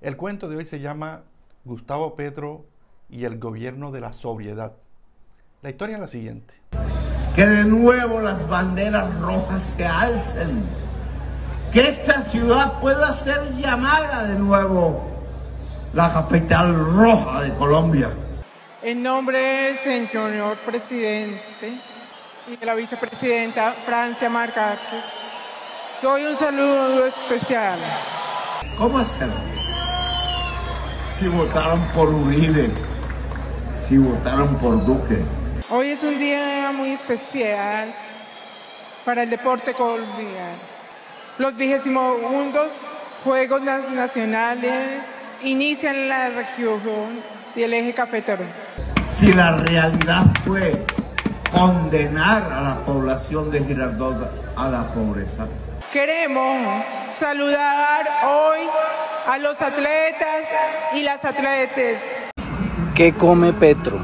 El cuento de hoy se llama Gustavo Petro y el gobierno de la sobriedad. La historia es la siguiente. Que de nuevo las banderas rojas se alcen. Que esta ciudad pueda ser llamada de nuevo la capital roja de Colombia. En nombre del señor presidente y de la vicepresidenta Francia Márquez, doy un saludo especial. ¿Cómo hacerlo? Si votaron por Uribe, si votaron por Duque. Hoy es un día muy especial para el deporte colombiano. Los 22º Juegos Nacionales inician en la región del Eje Cafetero. Si la realidad fue condenar a la población de Girardot a la pobreza. Queremos saludar hoy a los atletas y las atletas. ¿Qué come Petro?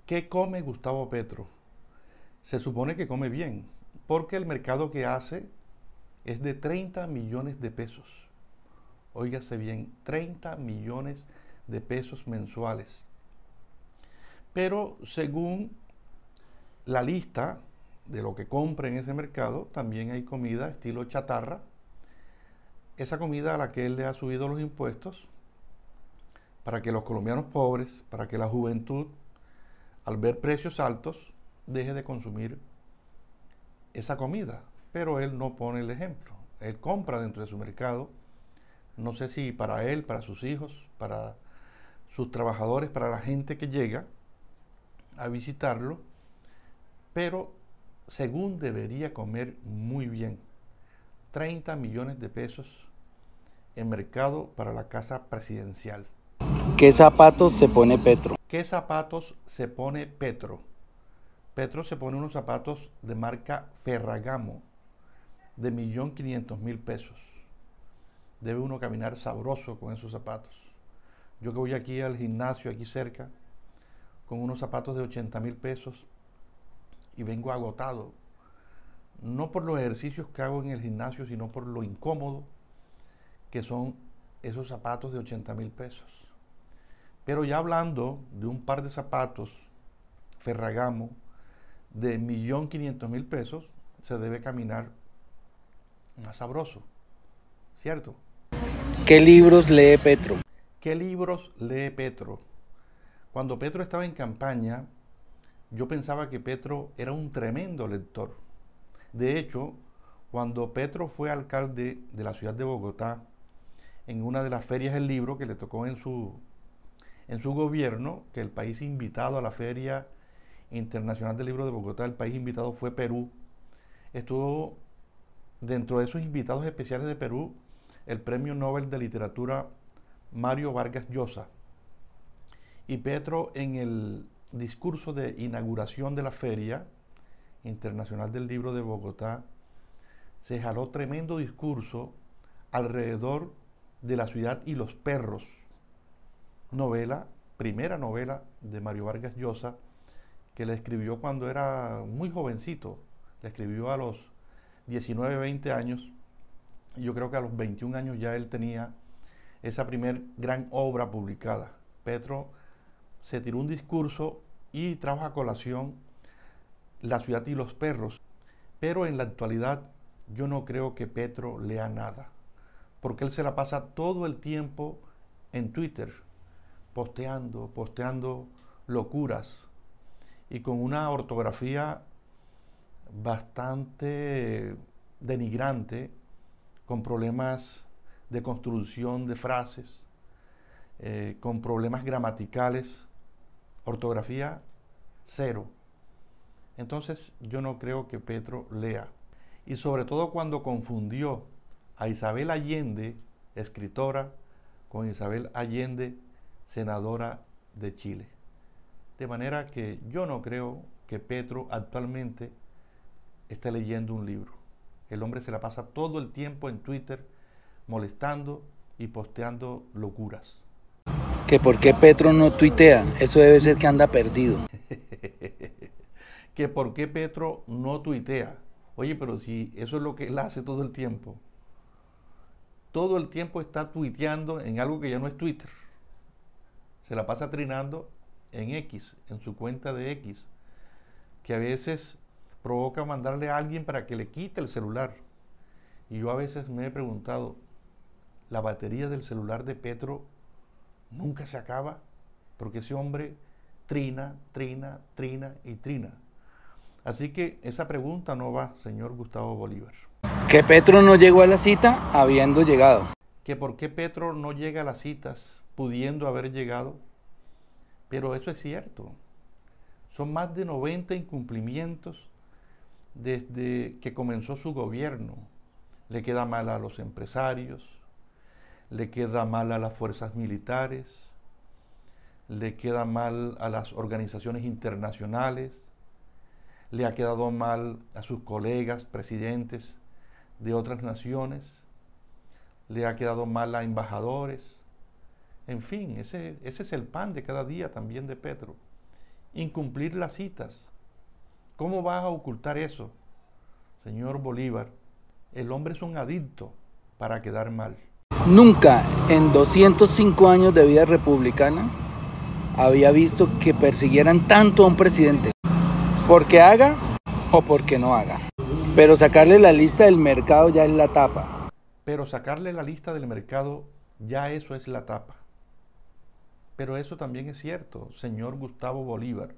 ¿Qué come Gustavo Petro? Se supone que come bien, porque el mercado que hace es de 30 millones de pesos. Óigase bien, 30 millones de pesos mensuales. Pero según la lista de lo que compra en ese mercado, también hay comida estilo chatarra. Esa comida a la que él le ha subido los impuestos para que los colombianos pobres, para que la juventud, al ver precios altos, deje de consumir esa comida. Pero él no pone el ejemplo. Él compra dentro de su mercado, no sé si para él, para sus hijos, para sus trabajadores, para la gente que llega a visitarlo, pero según debería comer muy bien. 30 millones de pesos en mercado para la casa presidencial. ¿Qué zapatos se pone Petro? ¿Qué zapatos se pone Petro? Petro se pone unos zapatos de marca Ferragamo de 1.500.000 pesos. Debe uno caminar sabroso con esos zapatos. Yo que voy aquí al gimnasio, aquí cerca, con unos zapatos de 80.000 pesos y vengo agotado. No por los ejercicios que hago en el gimnasio, sino por lo incómodo que son esos zapatos de 80.000 pesos. Pero ya hablando de un par de zapatos Ferragamo de 1.500.000 pesos, se debe caminar más sabroso, ¿cierto? ¿Qué libros lee Petro? ¿Qué libros lee Petro? Cuando Petro estaba en campaña, yo pensaba que Petro era un tremendo lector. De hecho, cuando Petro fue alcalde de la ciudad de Bogotá, en una de las ferias del libro que le tocó en su gobierno, que el país invitado a la Feria Internacional del Libro de Bogotá, el país invitado fue Perú, estuvo dentro de esos invitados especiales de Perú el Premio Nobel de Literatura Mario Vargas Llosa. Y Petro, en el discurso de inauguración de la Feria Internacional del Libro de Bogotá, se jaló tremendo discurso alrededor de la ciudad y los perros. Novela, primera novela de Mario Vargas Llosa, que la escribió cuando era muy jovencito. La escribió a los 19, 20 años. Y yo creo que a los 21 años ya él tenía esa primer gran obra publicada. Petro se tiró un discurso y trajo a colación la ciudad y los perros. Pero en la actualidad yo no creo que Petro lea nada, porque él se la pasa todo el tiempo en Twitter, posteando locuras y con una ortografía bastante denigrante, con problemas de construcción de frases, con problemas gramaticales, ortografía cero. Entonces yo no creo que Petro lea. Y sobre todo cuando confundió a Isabel Allende, escritora, con Isabel Allende, senadora de Chile. De manera que yo no creo que Petro actualmente esté leyendo un libro. El hombre se la pasa todo el tiempo en Twitter molestando y posteando locuras. ¿Que por qué Petro no tuitea? Eso debe ser que anda perdido. Que por qué Petro no tuitea. Oye, pero si eso es lo que él hace todo el tiempo. todo el tiempo está tuiteando en algo que ya no es Twitter. Se la pasa trinando en X, en su cuenta de X, que a veces provoca mandarle a alguien para que le quite el celular. Y yo a veces me he preguntado, ¿la batería del celular de Petro nunca se acaba? Porque ese hombre trina, trina, trina y trina. Así que esa pregunta no va, señor Gustavo Bolívar. Que Petro no llegó a la cita habiendo llegado. Que por qué Petro no llega a las citas pudiendo haber llegado. Pero eso es cierto. Son más de 90 incumplimientos desde que comenzó su gobierno. Le queda mal a los empresarios, le queda mal a las fuerzas militares, le queda mal a las organizaciones internacionales, le ha quedado mal a sus colegas presidentes de otras naciones, le ha quedado mal a embajadores. En fin, ese es el pan de cada día también de Petro. Incumplir las citas. ¿Cómo vas a ocultar eso, señor Bolívar? El hombre es un adicto para quedar mal. Nunca en 205 años de vida republicana había visto que persiguieran tanto a un presidente. Porque haga o porque no haga. Pero sacarle la lista del mercado ya es la tapa. Pero sacarle la lista del mercado, ya eso es la tapa. Pero eso también es cierto, señor Gustavo Bolívar.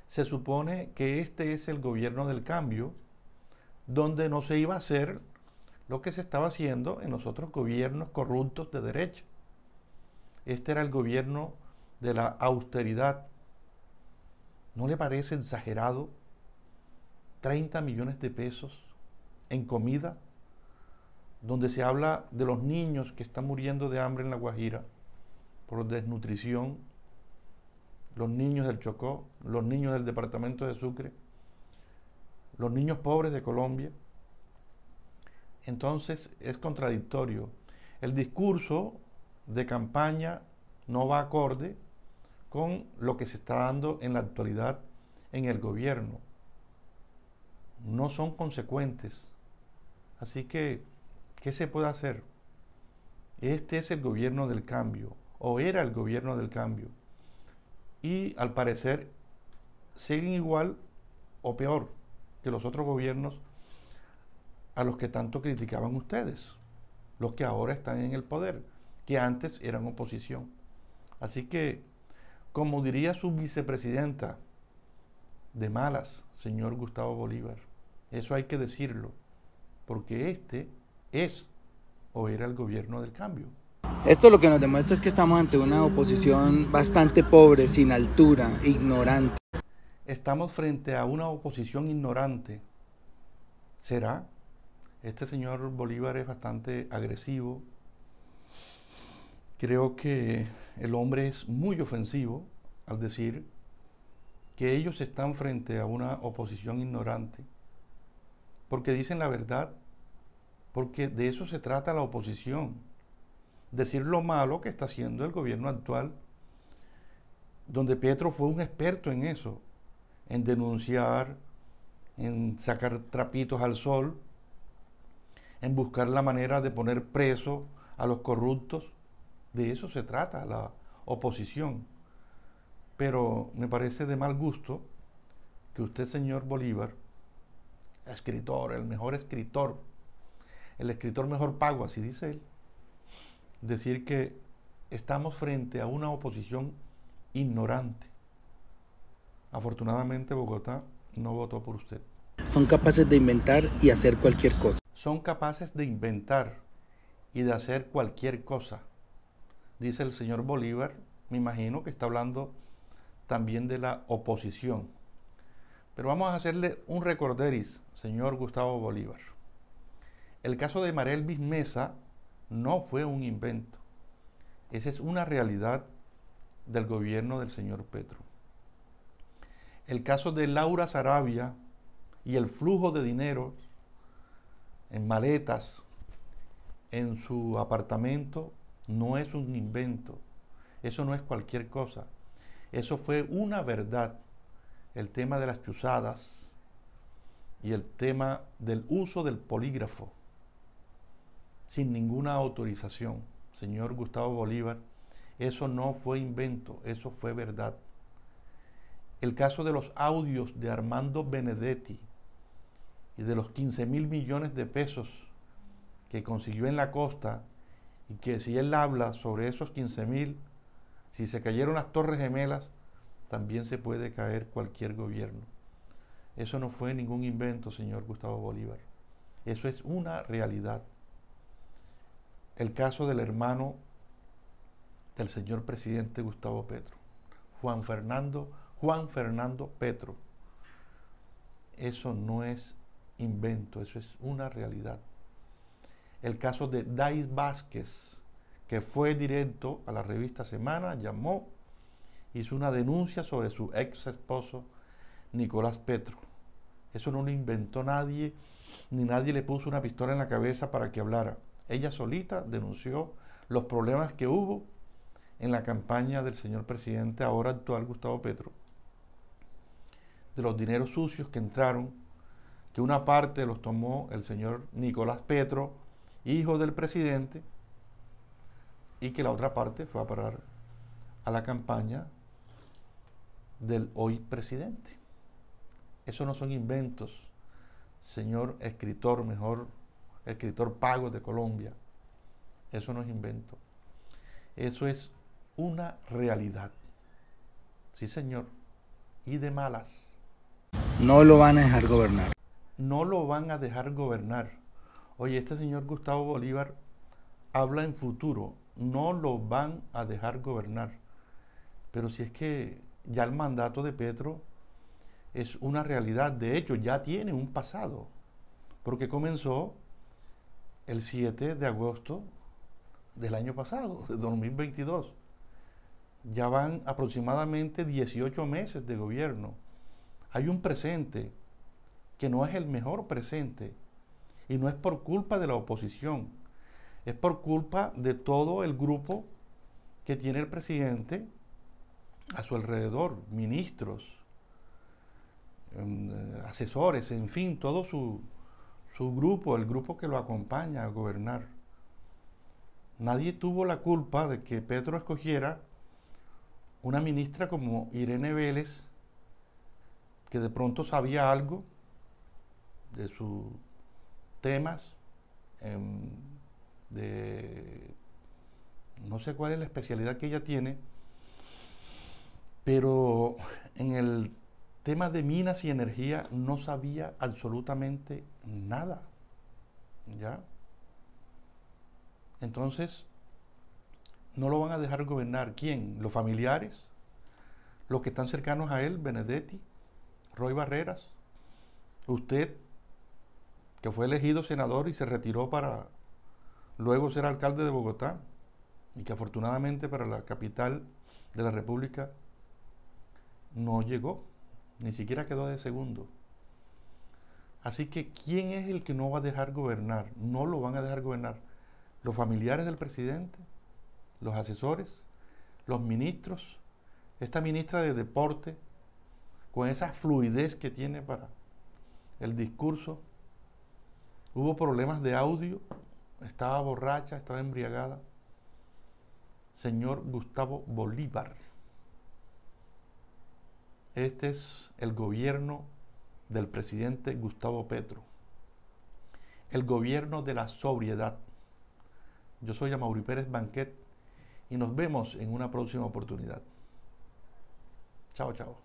Se supone que este es el gobierno del cambio, donde no se iba a hacer lo que se estaba haciendo en los otros gobiernos corruptos de derecha. Este era el gobierno de la austeridad. ¿No le parece exagerado 30 millones de pesos en comida, donde se habla de los niños que están muriendo de hambre en La Guajira por desnutrición, los niños del Chocó, los niños del departamento de Sucre, los niños pobres de Colombia? Entonces es contradictorio. El discurso de campaña no va acorde con lo que se está dando en la actualidad en el gobierno. No son consecuentes. Así que, ¿qué se puede hacer? Este es el gobierno del cambio, o era el gobierno del cambio. Y al parecer siguen igual o peor que los otros gobiernos a los que tanto criticaban ustedes, los que ahora están en el poder, que antes eran oposición. Así que, como diría su vicepresidenta, de malas, señor Gustavo Bolívar, eso hay que decirlo, porque este es o era el gobierno del cambio. Esto lo que nos demuestra es que estamos ante una oposición bastante pobre, sin altura, ignorante. Estamos frente a una oposición ignorante. ¿Será? Este señor Bolívar es bastante agresivo. Creo que el hombre es muy ofensivo al decir que ellos están frente a una oposición ignorante, porque dicen la verdad, porque de eso se trata la oposición, decir lo malo que está haciendo el gobierno actual, donde Petro fue un experto en eso, en denunciar, en sacar trapitos al sol, en buscar la manera de poner preso a los corruptos. De eso se trata la oposición. Pero me parece de mal gusto que usted, señor Bolívar, escritor, el mejor escritor, el escritor mejor pago, así dice él, decir que estamos frente a una oposición ignorante. Afortunadamente Bogotá no votó por usted. Son capaces de inventar y hacer cualquier cosa. Son capaces de inventar y de hacer cualquier cosa. Dice el señor Bolívar, me imagino que está hablando también de la oposición. Pero vamos a hacerle un recorderis, señor Gustavo Bolívar. El caso de María Elvis Mesa no fue un invento. Esa es una realidad del gobierno del señor Petro. El caso de Laura Saravia y el flujo de dinero en maletas en su apartamento no es un invento. Eso no es cualquier cosa. Eso fue una verdad. El tema de las chuzadas y el tema del uso del polígrafo. sin ninguna autorización. Señor Gustavo Bolívar, eso no fue invento, eso fue verdad. El caso de los audios de Armando Benedetti y de los 15.000 millones de pesos que consiguió en la costa, y que si él habla sobre esos 15.000, si se cayeron las Torres Gemelas, también se puede caer cualquier gobierno. Eso no fue ningún invento, señor Gustavo Bolívar. Eso es una realidad. El caso del hermano del señor presidente Gustavo Petro, Juan Fernando Petro. Eso no es invento, eso es una realidad. El caso de Dais Vázquez, que fue directo a la revista Semana, llamó, hizo una denuncia sobre su ex esposo Nicolás Petro. Eso no lo inventó nadie, ni nadie le puso una pistola en la cabeza para que hablara. Ella solita denunció los problemas que hubo en la campaña del señor presidente, ahora actual Gustavo Petro, de los dineros sucios que entraron, que una parte los tomó el señor Nicolás Petro, hijo del presidente, y que la otra parte fue a parar a la campaña del hoy presidente. Eso no son inventos, señor escritor, mejor escritor pago de Colombia. Eso no es invento. Eso es una realidad. Sí, señor. Y de malas. No lo van a dejar gobernar. No lo van a dejar gobernar. Oye, este señor Gustavo Bolívar habla en futuro. No lo van a dejar gobernar. Pero si es que ya el mandato de Petro es una realidad. De hecho, ya tiene un pasado. Porque comenzó el 7 de agosto del año pasado, de 2022. Ya van aproximadamente 18 meses de gobierno. Hay un presente que no es el mejor presente, y no es por culpa de la oposición, es por culpa de todo el grupo que tiene el presidente a su alrededor, ministros, asesores, en fin, todo su grupo, el grupo que lo acompaña a gobernar. Nadie tuvo la culpa de que Petro escogiera una ministra como Irene Vélez, que de pronto sabía algo de sus temas, no sé cuál es la especialidad que ella tiene, pero en el tema de minas y energía no sabía absolutamente nada, ¿ya? Entonces, no lo van a dejar gobernar. ¿Quién? ¿Los familiares? ¿Los que están cercanos a él? Benedetti, Roy Barreras, usted, que fue elegido senador y se retiró para luego ser alcalde de Bogotá, y que afortunadamente para la capital de la República no llegó, ni siquiera quedó de segundo. Así que, ¿quién es el que no va a dejar gobernar? No lo van a dejar gobernar. Los familiares del presidente, los asesores, los ministros, esta ministra de Deporte, con esa fluidez que tiene para el discurso. Hubo problemas de audio, estaba borracha, estaba embriagada. Señor Gustavo Bolívar, este es el gobierno del presidente Gustavo Petro, el gobierno de la sobriedad. Yo soy Amaury Pérez Banquet y nos vemos en una próxima oportunidad. Chao, chao.